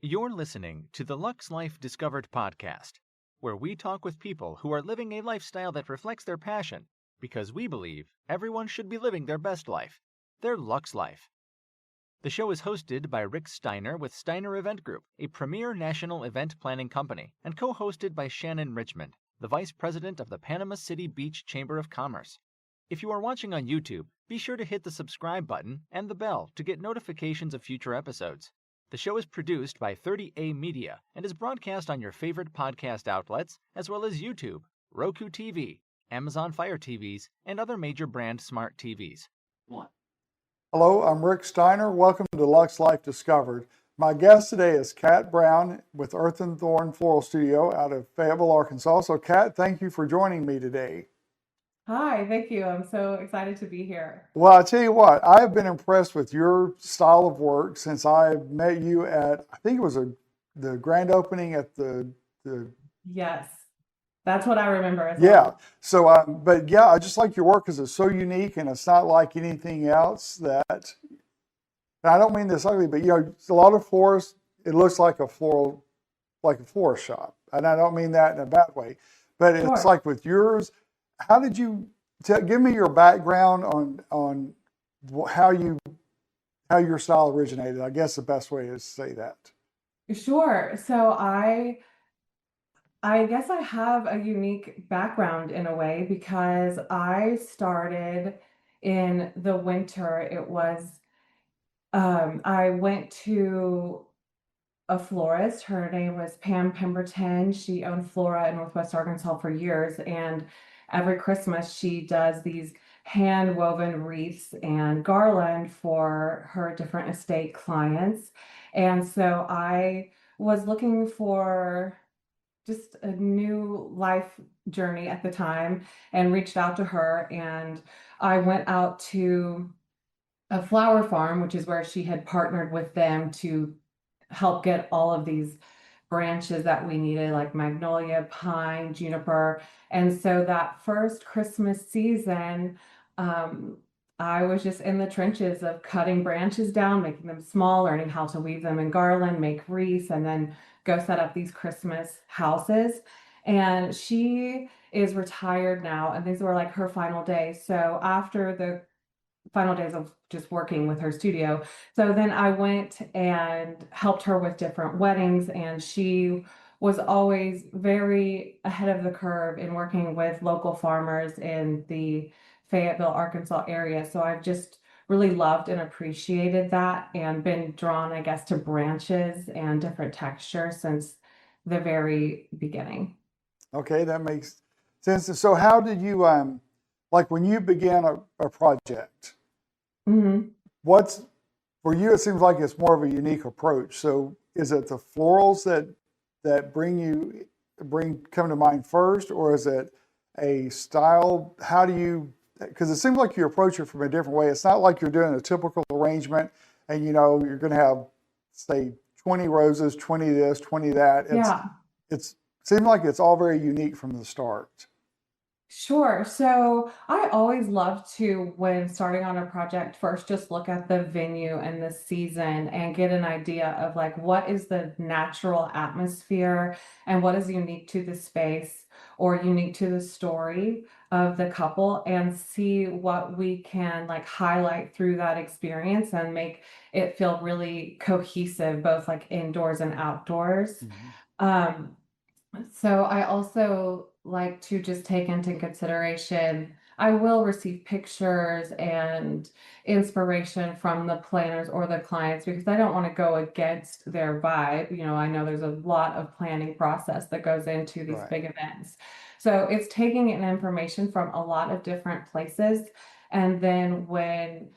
You're listening to the Lux Life Discovered podcast, where we talk with people who are living a lifestyle that reflects their passion, because we believe everyone should be living their best life, their Lux Life. The show is hosted by Rick Steiner with Steiner Event Group, a premier national event planning company, and co-hosted by Shannon Richmond, the Vice President of the Panama City Beach Chamber of Commerce. If you are watching on YouTube, be sure to hit the subscribe button and the bell to get notifications of future episodes. The show is produced by 30A Media and is broadcast on your favorite podcast outlets, as well as YouTube, Roku TV, Amazon Fire TVs, and other major brand smart TVs. Hello, I'm Rick Steiner. Welcome to Lux Life Discovered. My guest today is Kat Brown with Earth Thorn Floral Studio out of Fayetteville, Arkansas. So Kat, thank you for joining me today. Hi, thank you. I'm so excited to be here. Well, I tell you what, I have been impressed with your style of work since I met you at, I think it was the grand opening at the Yes, that's what I remember as yeah. well. So, but yeah, I just like your work because it's so unique and it's not like anything else that, and I don't mean this ugly, but a lot of florists, it looks like a florist shop. And I don't mean that in a bad way, but it's Sure. like with yours, how did you give me your background on how your style originated? I guess the best way is to say that. Sure. So I guess I have a unique background in a way because I started in the winter. I went to a florist. Her name was Pam Pemberton. She owned Flora in Northwest Arkansas for years, and every Christmas she does these hand woven wreaths and garland for her different estate clients. And so I was looking for just a new life journey at the time and reached out to her, and I went out to a flower farm, which is where she had partnered with them to help get all of these branches that we needed, like magnolia, pine, juniper. And so that first Christmas season, um, I was just in the trenches of cutting branches down, making them small, learning how to weave them in garland, make wreaths, and then go set up these Christmas houses. And she is retired now, and these were like her final days. So after the final days of just working with her studio. So then I went and helped her with different weddings, and she was always very ahead of the curve in working with local farmers in the Fayetteville, Arkansas area. So I've just really loved and appreciated that and been drawn, I guess, to branches and different textures since the very beginning. Okay, that makes sense. So how did you like when you began a project? Mm-hmm. What's for you? It seems like it's more of a unique approach. So is it the florals that come to mind first, or is it a style? How do you? Because it seems like you approach it from a different way. It's not like you're doing a typical arrangement, and you're going to have say 20 roses, 20 this, 20 that. It seems like it's all very unique from the start. Sure. So I always love to, when starting on a project, first just look at the venue and the season and get an idea of like what is the natural atmosphere and what is unique to the space or unique to the story of the couple, and see what we can like highlight through that experience and make it feel really cohesive, both like indoors and outdoors. Um, so I also like to just take into consideration, I will receive pictures and inspiration from the planners or the clients because I don't want to go against their vibe. I know there's a lot of planning process that goes into these Right. big events. So it's taking in information from a lot of different places. And then when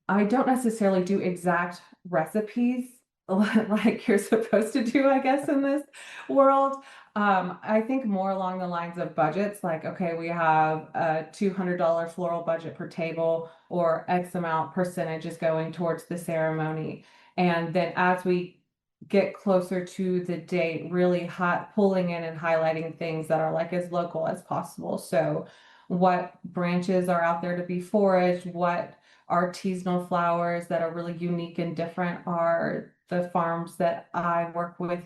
I don't necessarily do exact recipes like you're supposed to do, I guess, in this world. I think more along the lines of budgets, like, okay, we have a $200 floral budget per table, or X amount percentage is going towards the ceremony. And then as we get closer to the date, really pulling in and highlighting things that are like as local as possible. So what branches are out there to be foraged, what artisanal flowers that are really unique and different are the farms that I work with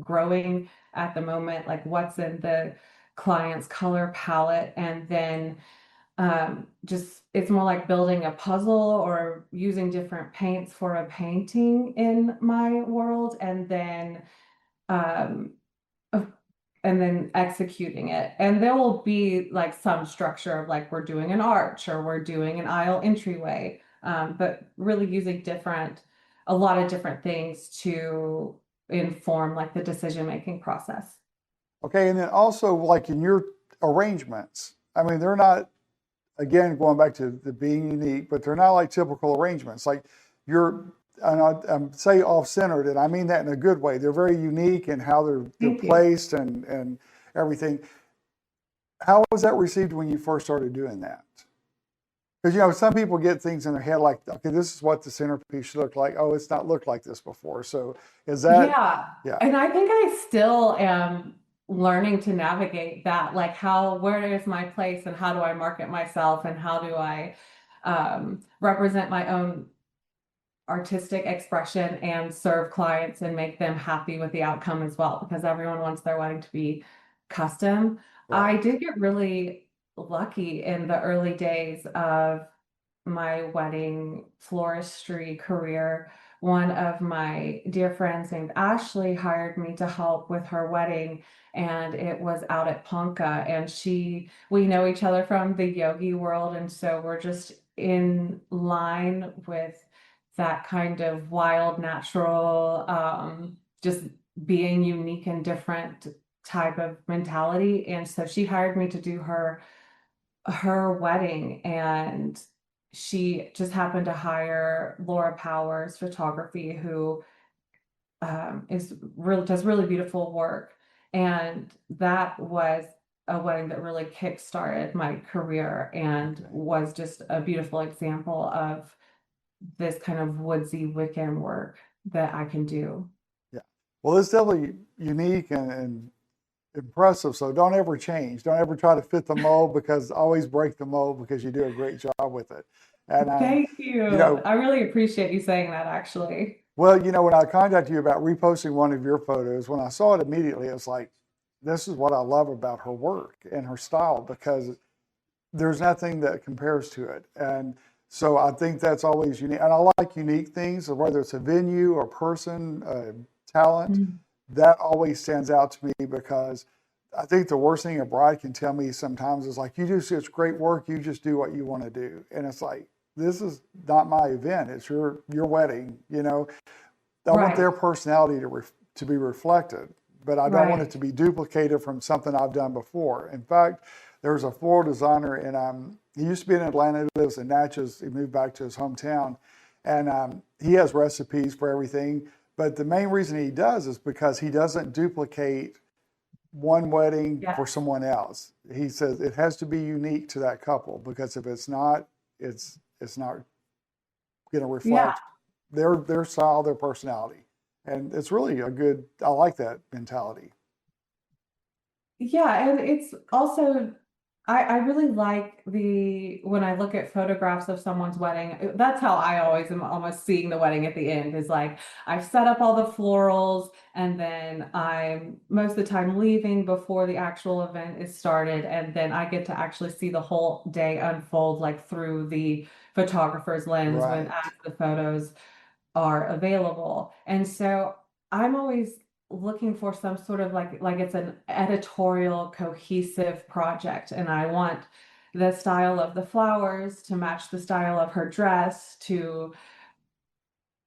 growing at the moment, like what's in the client's color palette, and then just it's more like building a puzzle or using different paints for a painting in my world, um, uh, and then executing it. And there will be like some structure of like we're doing an arch or we're doing an aisle entryway, but really using a lot of different things to inform like the decision-making process. Okay, and then also like in your arrangements, I mean, they're not, again, going back to the being unique, but they're not like typical arrangements. Like you're, and I'm say off-centered, and I mean that in a good way. They're very unique in how they're Thank you. placed and everything. How was that received when you first started doing that? Because you know, some people get things in their head like, okay, this is what the centerpiece should look like. Oh, it's not looked like this before. So is that, Yeah. yeah, And I think I still am learning to navigate that. Like where is my place and how do I market myself and how do I represent my own artistic expression and serve clients and make them happy with the outcome as well, because everyone wants their wedding to be custom. I right, did get really lucky in the early days of my wedding floristry career. One of my dear friends named Ashley hired me to help with her wedding, and it was out at Ponca. And we know each other from the yogi world, and so we're just in line with that kind of wild, natural, just being unique and different type of mentality. And so she hired me to do her wedding, and she just happened to hire Laura Powers Photography, who does really beautiful work. And that was a wedding that really kick-started my career and okay, was just a beautiful example of this kind of woodsy Wiccan work that I can do. yeah. Well, it's definitely unique and impressive. So don't ever change. Don't ever try to fit the mold, because always break the mold, because you do a great job with it. And Thank you. you know, I really appreciate you saying that, actually. well, you know, when I contacted you about reposting one of your photos, when I saw it immediately, it was like, this is what I love about her work and her style, because there's nothing that compares to it. And so I think that's always unique. And I like unique things, whether it's a venue or person, talent, Mm. that always stands out to me, because I think the worst thing a bride can tell me sometimes is like, you do such great work, you just do what you want to do. And it's like, this is not my event. It's your wedding, you know. I want Right, their personality to be reflected, but I don't want it right. to be duplicated from something I've done before. In fact, there's a floral designer, and he used to be in Atlanta, he lives in Natchez. He moved back to his hometown, and he has recipes for everything. But the main reason he does is because he doesn't duplicate one wedding for Yes. someone else. He says it has to be unique to that couple, because if it's not, it's not going to Yeah. reflect their style, their personality. And it's really a good, I like that mentality. Yeah, and it's also I really like when I look at photographs of someone's wedding, that's how I always am almost seeing the wedding at the end, is like I've set up all the florals and then I'm most of the time leaving before the actual event is started, and then I get to actually see the whole day unfold like through the photographer's lens when Right. as the photos are available. And so I'm always looking for some sort of like it's an editorial cohesive project, and I want the style of the flowers to match the style of her dress, to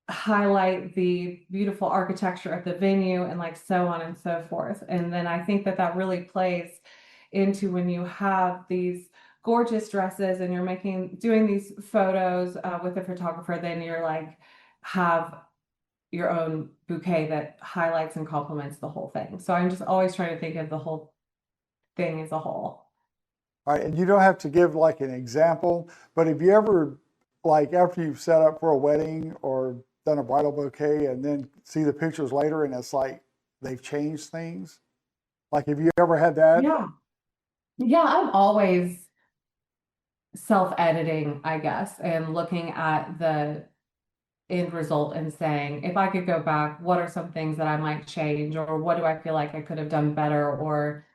highlight the beautiful architecture of the venue, and like so on and so forth. And then I think that that really plays into when you have these gorgeous dresses and you're doing these photos with a photographer, then you're like have your own bouquet that highlights and complements the whole thing. So I'm just always trying to think of the whole thing as a whole. All right. And you don't have to give like an example, but have you ever, like after you've set up for a wedding or done a bridal bouquet, and then see the pictures later and it's like they've changed things? Like, have you ever had that? Yeah. Yeah, I'm always self-editing, I guess, and looking at the end result and saying, if I could go back, what are some things that I might change, or what do I feel like I could have done better, or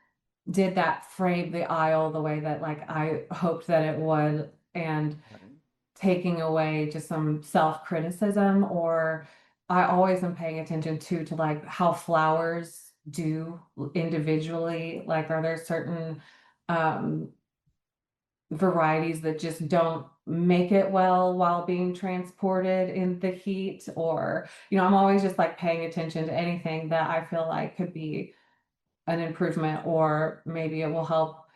did that frame the aisle the way that like I hoped that it would, and Right. taking away just some self-criticism. Or I always am paying attention to like how flowers do individually. Like, are there certain um varieties that just don't make it well while being transported in the heat? Or, I'm always just like paying attention to anything that I feel like could be an improvement, or maybe it will help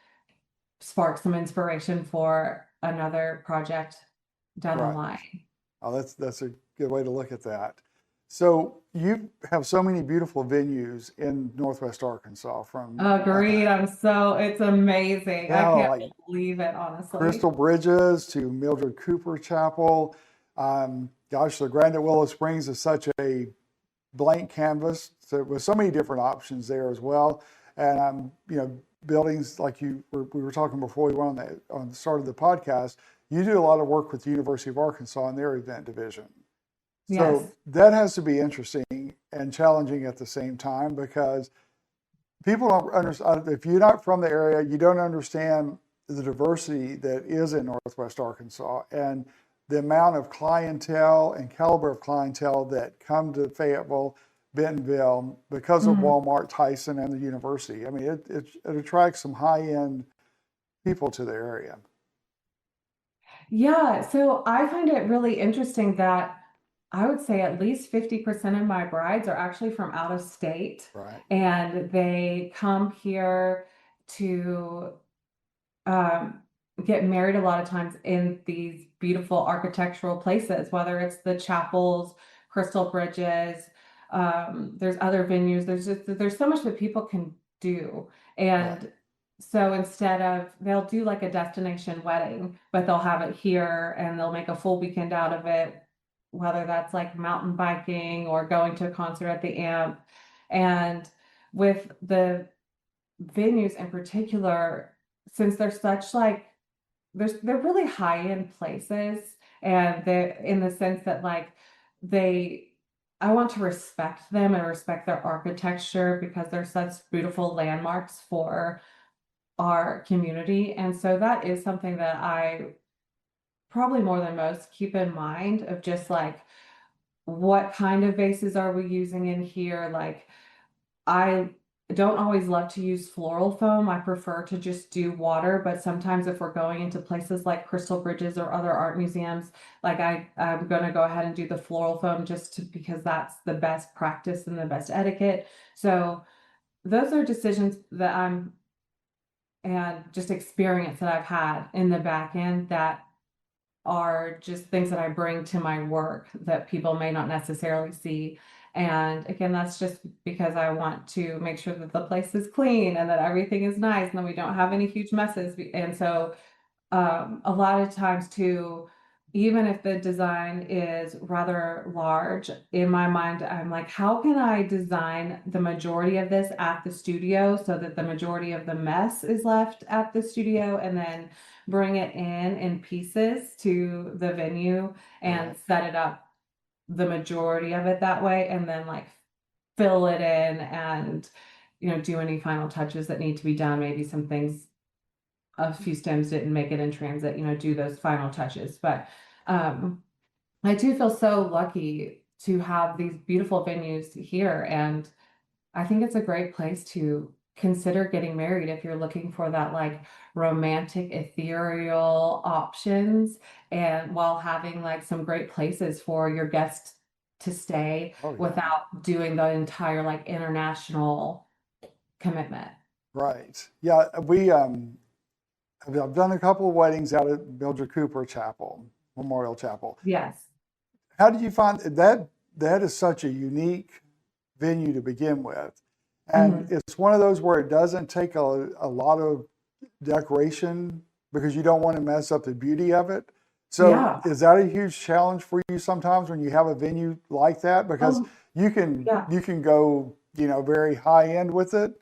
spark some inspiration for another project down the Right. line. Oh, that's a good way to look at that. So you have so many beautiful venues in Northwest Arkansas, from Agreed. It's amazing. I can't like believe it, honestly. Crystal Bridges to Mildred Cooper Chapel. Gosh, the Grand at Willow Springs is such a blank canvas. So with so many different options there as well. And buildings like we were talking before we went on the start of the podcast. You do a lot of work with the University of Arkansas in their event division. Yes. So that has to be interesting and challenging at the same time, because people don't understand. If you're not from the area, you don't understand the diversity that is in Northwest Arkansas, and the amount of clientele and caliber of clientele that come to Fayetteville, Bentonville, because of Walmart, Tyson, and the university. I mean, it attracts some high-end people to the area. Yeah, so I find it really interesting that I would say at least 50% of my brides are actually from out of state, Right. and they come here to um, get married a lot of times in these beautiful architectural places, whether it's the chapels, crystal bridges. There's other venues. There's so much that people can do. And Right. so instead of, they'll do like a destination wedding, but they'll have it here and they'll make a full weekend out of it, whether that's like mountain biking or going to a concert at the amp. And with the venues in particular, since they're such like, they're really high-end places, and they're in the sense that like they I want to respect them and respect their architecture, because they're such beautiful landmarks for our community. And so that is something that I probably more than most keep in mind, of just like, what kind of vases are we using in here? Like, I don't always love to use floral foam. I prefer to just do water, but sometimes if we're going into places like Crystal Bridges or other art museums, like I'm going to go ahead and do the floral foam because that's the best practice and the best etiquette. So those are decisions and just experience that I've had in the back end, that are just things that I bring to my work that people may not necessarily see. And again, that's just because I want to make sure that the place is clean and that everything is nice and that we don't have any huge messes. And so a lot of times too, even if the design is rather large, in my mind, I'm like, how can I design the majority of this at the studio so that the majority of the mess is left at the studio, and then bring it in pieces to the venue and Right. set it up, the majority of it that way, and then like fill it in and do any final touches that need to be done. Maybe some things, a few stems didn't make it in transit, do those final touches. But I do feel so lucky to have these beautiful venues here. And I think it's a great place to consider getting married if you're looking for that like romantic, ethereal options, and while having like some great places for your guests to stay Oh, yeah. without doing the entire like international commitment. Right. Yeah. I've done a couple of weddings out at Mildred Cooper Chapel, Memorial Chapel. Yes. How did you find that? That is such a unique venue to begin with. And it's one of those where it doesn't take a lot of decoration, because you don't want to mess up the beauty of it. So Yeah. is that a huge challenge for you sometimes when you have a venue like that? Because you can go, very high end with it,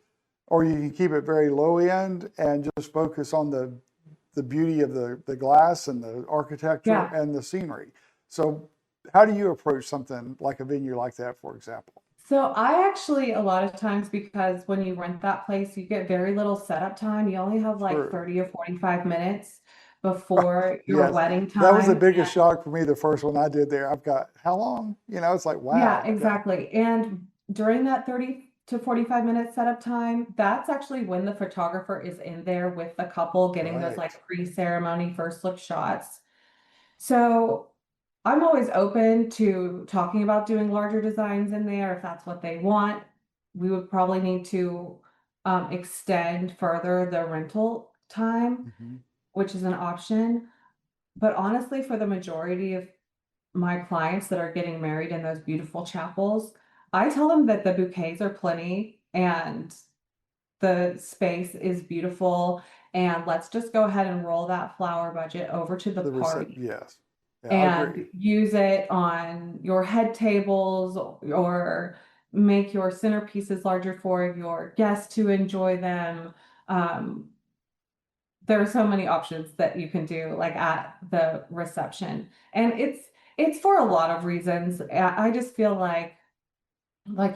or you can keep it very low end and just focus on the beauty of the glass and the architecture and the scenery. So how do you approach something like a venue like that, for example? So I actually, a lot of times, because when you rent that place, you get very little setup time. You only have like True. 30 or 45 minutes before your Yes. wedding That was the time. biggest shock for me, the first one I did there. I've got how long? It's like, Yeah, wow. Yeah. exactly. And during that 30 to 45 minute setup time, that's actually when the photographer is in there with the couple getting those Right. like pre-ceremony first look shots. So I'm always open to talking about doing larger designs in there if that's what they want. We would probably need to extend further the rental time, Hmm. which is an option. But honestly, for the majority of my clients that are getting married in those beautiful chapels, I tell them that the bouquets are plenty and the space is beautiful. And let's just go ahead and roll that flower budget over to the The reset. party Yes. Yeah, I and agree. use it on your head tables or make your centerpieces larger for your guests to enjoy them. Um, there are so many options that you can do like at the reception, and it's for a lot of reasons. I just feel like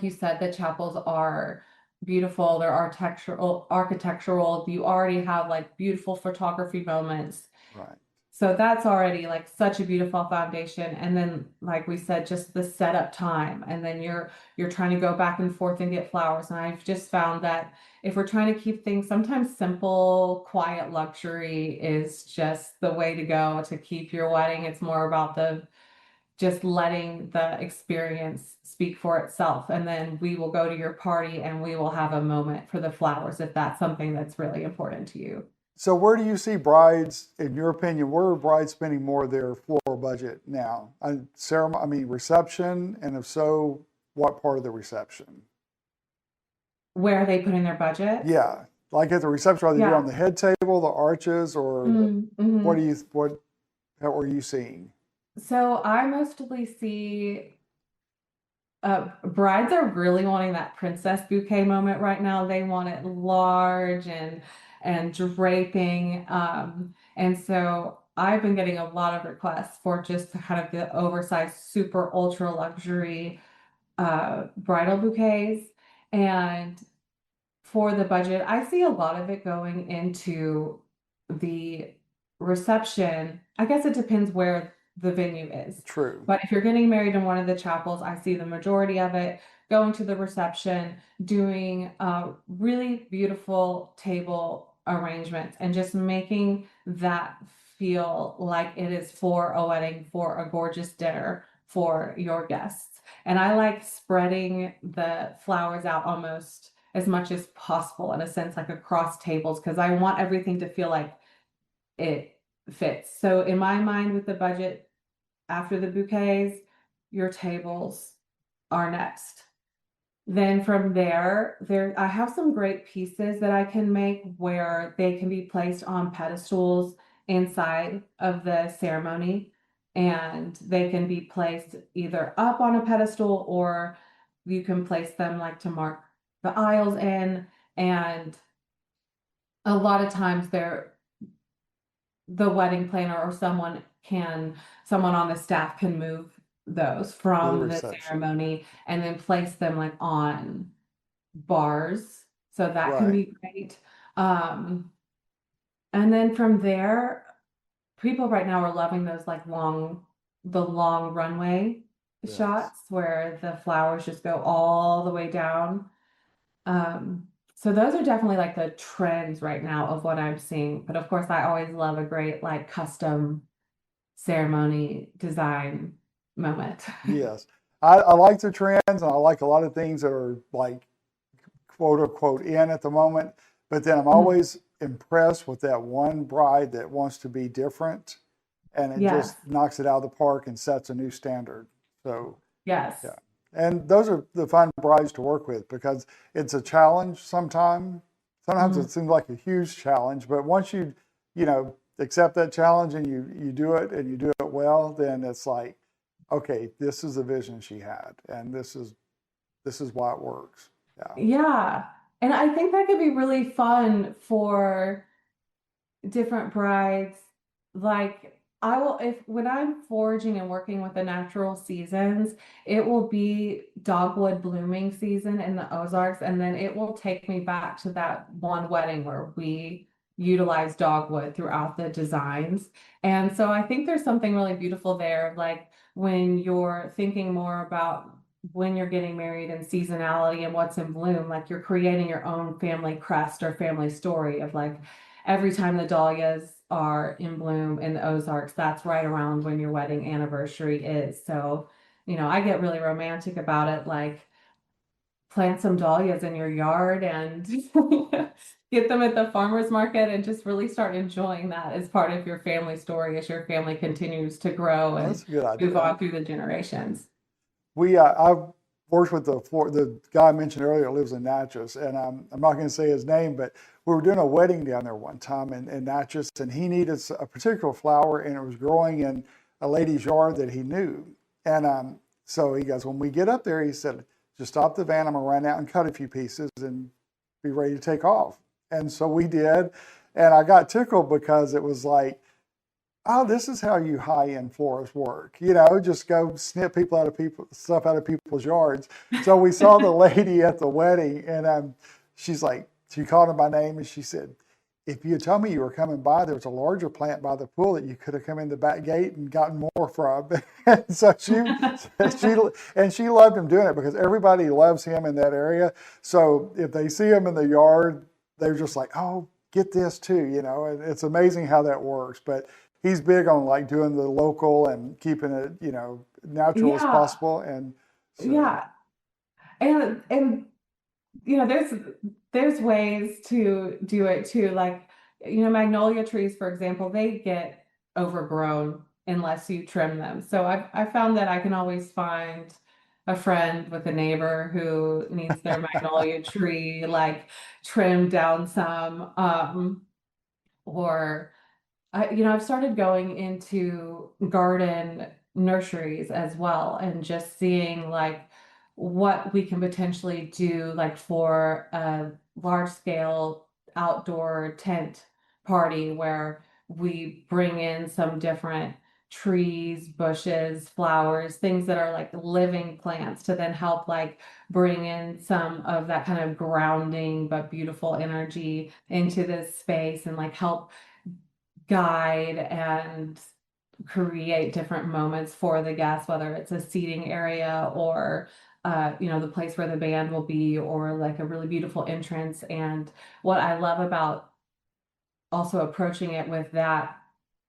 you said, the chapels are beautiful, they're architectural, you already have like beautiful photography moments, Right. so that's already like such a beautiful foundation. And then, like we said, just the setup time. And then you're trying to go back and forth and get flowers. And I've just found that if we're trying to keep things sometimes simple, quiet luxury is just the way to go to keep your wedding. It's more about the just letting the experience speak for itself. And then we will go to your party and we will have a moment for the flowers if that's something that's really important to you. So where do you see brides, in your opinion, where are brides spending more of their floral budget now? Ceremony, I mean, reception, and if so, what part of the reception? Where are they putting their budget? Yeah, like at the reception, are they doing on Yeah. the head table, the arches, or Mm-hmm. what? How are you seeing? So I mostly see brides are really wanting that princess bouquet moment right now. They want it large and draping. And so I've been getting a lot of requests for just kind of the oversized, super ultra luxury bridal bouquets. And for the budget, I see a lot of it going into the reception. I guess it depends where the venue is. True. But if you're getting married in one of the chapels, I see the majority of it going to the reception, doing really beautiful table arrangements and just making that feel like it is for a wedding, for a gorgeous dinner for your guests. And I like spreading the flowers out almost as much as possible in a sense, like across tables, because I want everything to feel like it fits. So in my mind, with the budget after the bouquets, your tables are next. Then from there I have some great pieces that I can make where they can be placed on pedestals inside of the ceremony, and they can be placed either up on a pedestal or you can place them like to mark the aisles in. And a lot of times the wedding planner or someone on the staff can move those To the from the reception. ceremony and then place them like on bars. So that can Right. be great. Um, and then from there, people right now are loving those like the long runway Yes. shots where the flowers just go all the way down. So those are definitely like the trends right now of what I'm seeing. But of course, I always love a great like custom ceremony design moment. Yes. I like the trends, and I like a lot of things that are like quote unquote in at the moment. But then I'm Mm, always impressed with that one bride that wants to be different, and it yes, just knocks it out of the park and sets a new standard. So, yes. yeah. And those are the fun brides to work with because it's a challenge sometimes. Sometimes Mhm. it seems like a huge challenge, but once accept that challenge and you do it and you do it well, then it's like, okay, this is the vision she had, and this is why it works. Yeah. Yeah. And I think that could be really fun for different brides. Like I will, if when I'm foraging and working with the natural seasons, it will be dogwood blooming season in the Ozarks, and then it will take me back to that one wedding where we utilized dogwood throughout the designs. And so I think there's something really beautiful there, like when you're thinking more about when you're getting married and seasonality and what's in bloom, like you're creating your own family crest or family story of like every time the dahlias are in bloom in the Ozarks, that's right around when your wedding anniversary is. So, I get really romantic about it, like plant some dahlias in your yard and get them at the farmer's market and just really start enjoying that as part of your family story as your family continues to grow Well, and that's a good move idea. on through the generations. I've worked with the guy I mentioned earlier who lives in Natchez, and I'm not going to say his name, but we were doing a wedding down there one time in Natchez, and he needed a particular flower, and it was growing in a lady's yard that he knew. And so he goes, when we get up there, he said, just stop the van. I'm going to run out and cut a few pieces and be ready to take off. And so we did. And I got tickled because it was like, oh, this is how you high-end florists work. Just go snip stuff out of people's yards. So we saw the lady at the wedding, and she's like, she called him by name, and she said, if you had told me you were coming by, there was a larger plant by the pool that you could have come in the back gate and gotten more from. And so she loved him doing it because everybody loves him in that area. So if they see him in the yard, they're just like, oh, get this too, and it's amazing how that works. But he's big on like doing the local and keeping it, natural as Yeah, possible. And so, yeah. And there's ways to do it too. Like, magnolia trees, for example, they get overgrown unless you trim them. So I found that I can always find a friend with a neighbor who needs their magnolia tree like trimmed down some, or I've started going into garden nurseries as well and just seeing like what we can potentially do like for a large scale outdoor tent party where we bring in some different trees, bushes, flowers, things that are like living plants to then help like bring in some of that kind of grounding but beautiful energy into this space and like help guide and create different moments for the guests, whether it's a seating area or the place where the band will be, or like a really beautiful entrance. And what I love about also approaching it with that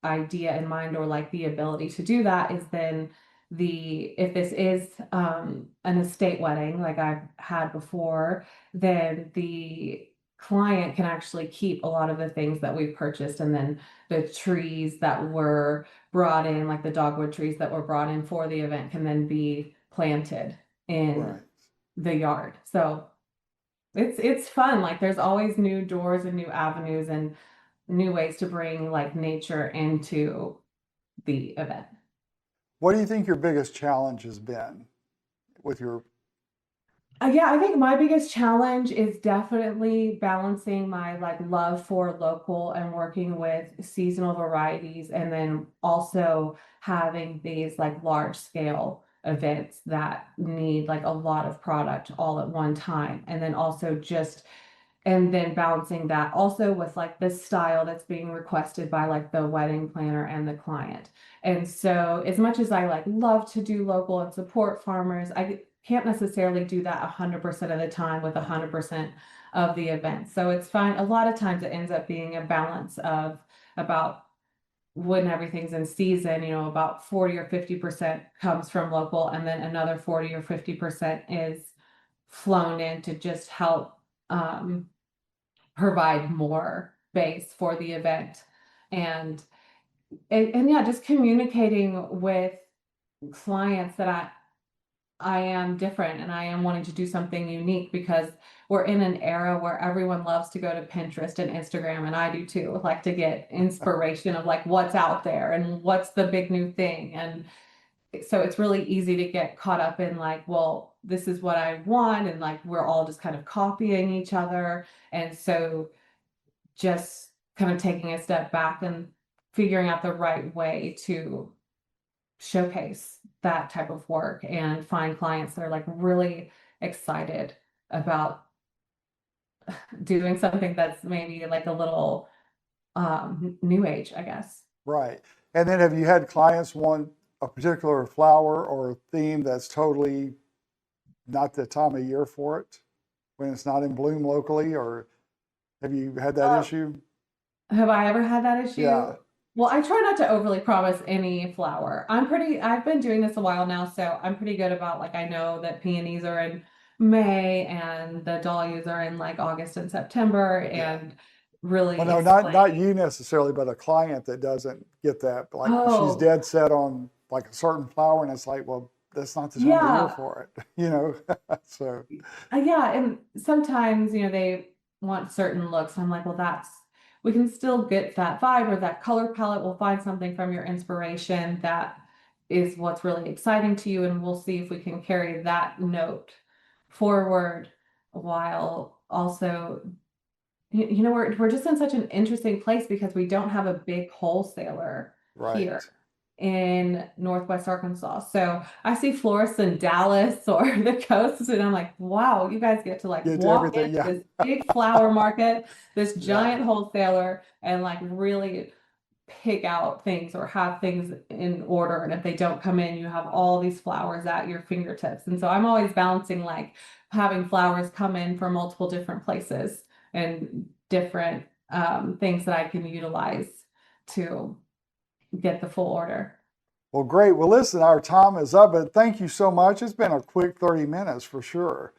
idea in mind, or like the ability to do that, is then if this is an estate wedding like I've had before, then the client can actually keep a lot of the things that we've purchased, and then the trees that were brought in, like the dogwood trees that were brought in for the event, can then be planted in right. the yard. So it's fun. Like there's always new doors and new avenues and new ways to bring like nature into the event. What do you think your biggest challenge has been with your? Yeah, I think my biggest challenge is definitely balancing my like love for local and working with seasonal varieties, and then also having these like large scale events that need like a lot of product all at one time. And then also just and then balancing that also with like the style that's being requested by like the wedding planner and the client. And so as much as I like love to do local and support farmers, I can't necessarily do that 100% of the time with 100% of the events. So it's fine. A lot of times it ends up being a balance of about, when everything's in season, about 40 or 50% comes from local, and then another 40 or 50% is flown in to just help provide more base for the event. And yeah, just communicating with clients that I am different and I am wanting to do something unique, because we're in an era where everyone loves to go to Pinterest and Instagram, and I do too, like to get inspiration of like what's out there and what's the big new thing. And so it's really easy to get caught up in like, well, this is what I want, and like we're all just kind of copying each other. And so just kind of taking a step back and figuring out the right way to showcase that type of work and find clients that are like really excited about doing something that's maybe like a little new age, I guess. Right. And then have you had clients want a particular flower or theme that's totally not the time of year for it when it's not in bloom locally, or have you had that issue? Have I ever had that issue? Yeah. Well, I try not to overly promise any flower. I've been doing this a while now, so I'm pretty good about like I know that peonies are in May and the dahlias are in like August and September, Yeah. and really Well, no, not explain. you necessarily, but a client that doesn't get that. Like she's Oh, dead set on like a certain flower, and it's like, well, that's not the time of year yeah. for it, you know. So Yeah, and sometimes, they want certain looks. I'm like, well, we can still get that vibe or that color palette. We'll find something from your inspiration that is what's really exciting to you, and we'll see if we can carry that note forward while also, we're just in such an interesting place because we don't have a big wholesaler here right, in Northwest Arkansas. So I see florists in Dallas or the coast, and I'm like, wow, you guys get to like get to walk everything. into Yeah, this big flower market, this yeah. giant wholesaler, and like really pick out things or have things in order. And if they don't come in, you have all these flowers at your fingertips. And so I'm always balancing like having flowers come in from multiple different places and different things that I can utilize to get the full order. Well, great. Well, listen, our time is up, but thank you so much. It's been a quick 30 minutes for sure.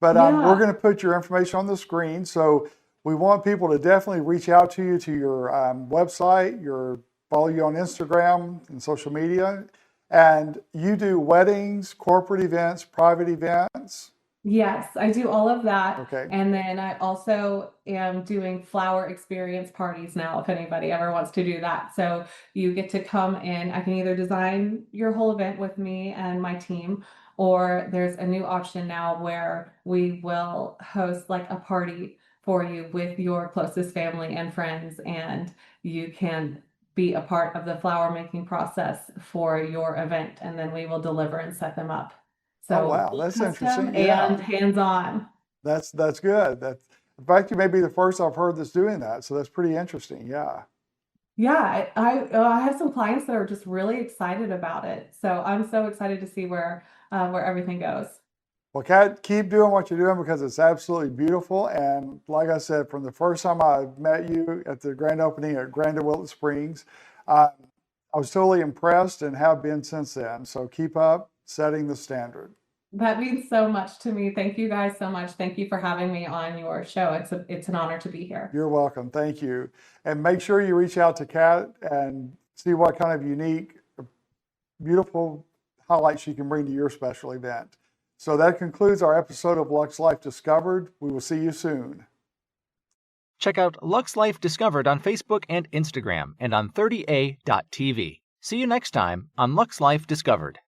But we're Yeah. going to put your information on the screen. So we want people to definitely reach out to you, to your website, follow you on Instagram and social media. And you do weddings, corporate events, private events. Yes, I do all of that. Okay. And then I also am doing flower experience parties now, if anybody ever wants to do that. So you get to come in. I can either design your whole event with me and my team, or there's a new option now where we will host like a party for you with your closest family and friends, and you can be a part of the flower making process for your event, and then we will deliver and set them up. Oh, So wow. That's custom interesting. and Yeah. hands-on. That's good. In fact, you may be the first I've heard that's doing that. So that's pretty interesting. Yeah. Yeah, I have some clients that are just really excited about it. So I'm so excited to see where everything goes. Well, Kat, keep doing what you're doing because it's absolutely beautiful. And like I said, from the first time I met you at the grand opening at Grand Willet Springs, I was totally impressed and have been since then. So keep up setting the standard. That means so much to me. Thank you guys so much. Thank you for having me on your show. It's an honor to be here. You're welcome. Thank you. And make sure you reach out to Kat and see what kind of unique, beautiful highlights she can bring to your special event. So that concludes our episode of Lux Life Discovered. We will see you soon. Check out Lux Life Discovered on Facebook and Instagram and on 30a.tv. See you next time on Lux Life Discovered.